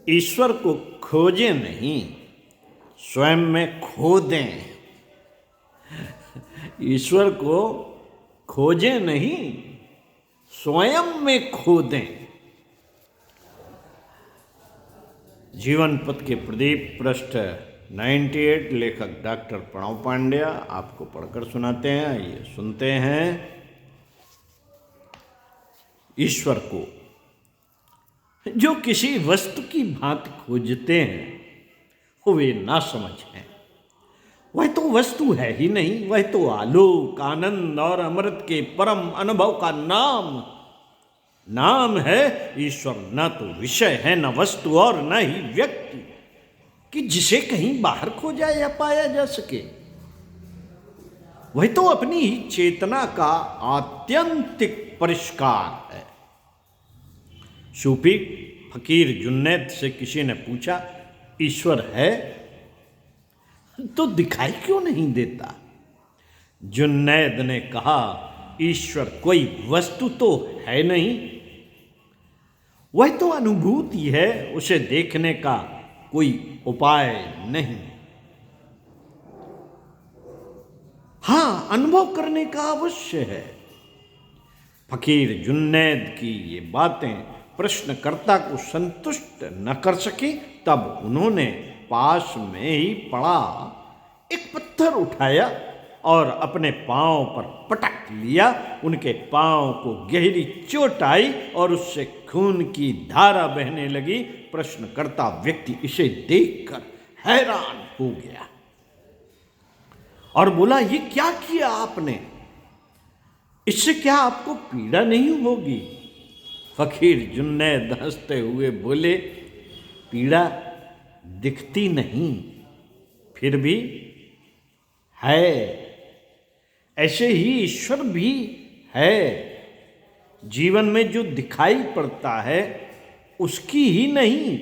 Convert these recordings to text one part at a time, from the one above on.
ईश्वर को खोजें नहीं, स्वयं में खो दें। ईश्वर को खोजें नहीं, स्वयं में खो दें। जीवन पथ के प्रदीप पृष्ठ 98, लेखक डॉक्टर प्रणव पांड्या आपको पढ़कर सुनाते हैं। आइए सुनते हैं। ईश्वर को जो किसी वस्तु की भांति खोजते हैं वे ना समझ हैं। वह तो वस्तु है ही नहीं, वह तो आलोक, आनंद और अमृत के परम अनुभव का नाम है ईश्वर। न तो विषय है, न वस्तु और न ही व्यक्ति कि जिसे कहीं बाहर खोजा या पाया जा सके। वह तो अपनी ही चेतना का आत्यंतिक परिष्कार है। सूफी फकीर जुन्नैद से किसी ने पूछा, ईश्वर है तो दिखाई क्यों नहीं देता? जुन्नैद ने कहा, ईश्वर कोई वस्तु तो है नहीं, वह तो अनुभूति है, उसे देखने का कोई उपाय नहीं। हाँ, अनुभव करने का अवश्य है। फकीर जुन्नैद की ये बातें प्रश्नकर्ता को संतुष्ट न कर सकी। तब उन्होंने पास में ही पड़ा एक पत्थर उठाया और अपने पांव पर पटक लिया। उनके पांव को गहरी चोट आई और उससे खून की धारा बहने लगी। प्रश्नकर्ता व्यक्ति इसे देखकर हैरान हो गया और बोला, ये क्या किया आपने? इससे क्या आपको पीड़ा नहीं होगी? फकीर जुन्नैद हंसते हुए बोले, पीड़ा दिखती नहीं, फिर भी है। ऐसे ही ईश्वर भी है। जीवन में जो दिखाई पड़ता है उसकी ही नहीं,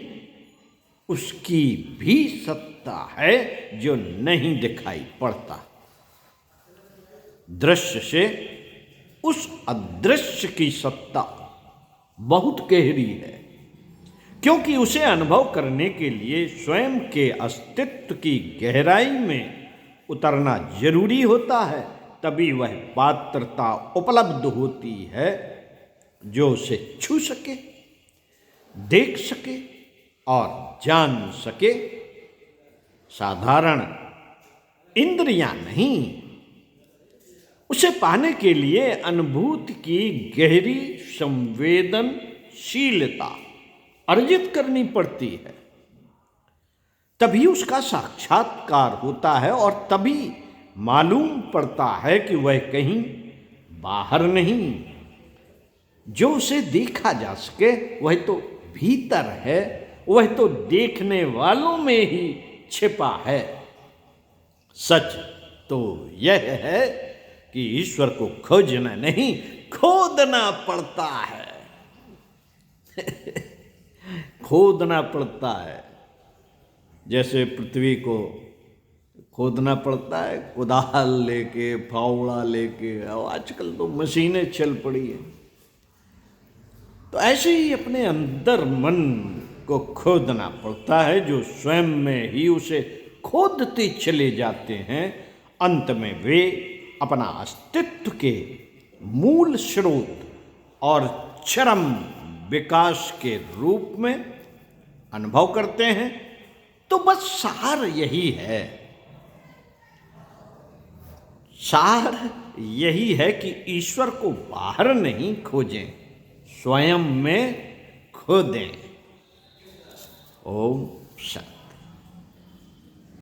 उसकी भी सत्ता है जो नहीं दिखाई पड़ता। दृश्य से उस अदृश्य की सत्ता बहुत गहरी है, क्योंकि उसे अनुभव करने के लिए स्वयं के अस्तित्व की गहराई में उतरना जरूरी होता है। तभी वह पात्रता उपलब्ध होती है जो उसे छू सके, देख सके और जान सके। साधारण इंद्रियां नहीं, उसे पाने के लिए अनुभूति की गहरी संवेदनशीलता अर्जित करनी पड़ती है। तभी उसका साक्षात्कार होता है और तभी मालूम पड़ता है कि वह कहीं बाहर नहीं। जो उसे देखा जा सके वह तो भीतर है, वह तो देखने वालों में ही छिपा है। सच तो यह है कि ईश्वर को खोजना नहीं, खोदना पड़ता है। खोदना पड़ता है। जैसे पृथ्वी को खोदना पड़ता है कुदाल लेके, फावड़ा लेके। आजकल तो मशीनें चल पड़ी हैं। तो ऐसे ही अपने अंदर मन को खोदना पड़ता है, जो स्वयं में ही उसे खोदते चले जाते हैं। अंत में वे अपना अस्तित्व के मूल स्रोत और चरम विकास के रूप में अनुभव करते हैं। तो बस सार यही है, सार यही है कि ईश्वर को बाहर नहीं खोजें, स्वयं में खोदें। ओम शांति।